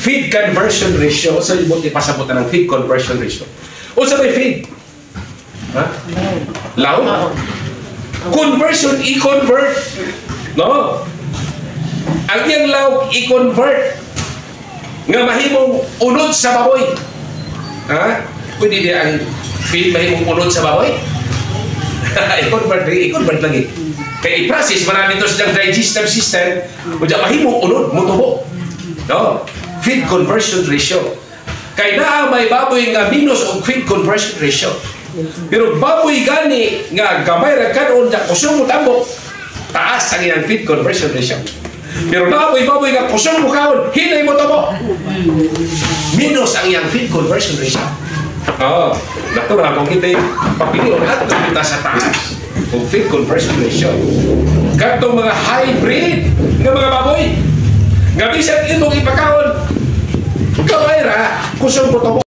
Feed conversion ratio. So, yung ipasabutan ng feed conversion ratio. O sa may feed? Ha? Loud? Conversion, i-convert. No? Ang iyang loud, i-convert. Nga mahimong unod sa baboy. Ha? Pwede di ang feed mahimong unod sa baboy? I-convert lagi. Kaya i-process, marami ito sa digestive system, kung mahimong unod, mutubo. No? Feed conversion ratio. Kaya na may baboy nga minus o feed conversion ratio. Pero baboy gani nga gamay ra kanon da kusong mo tambok, taas ang iyang feed conversion ratio. Pero baboy nga kusong mo kaon, hinay mo tabo. Minus ang iyang feed conversion ratio. Oh, natural kung kita papilion at kita sa taas kung feed conversion ratio. Katong mga hybrid nga mga baboy nga bisan imong ipakaon, gamay ra kusong mo tabo.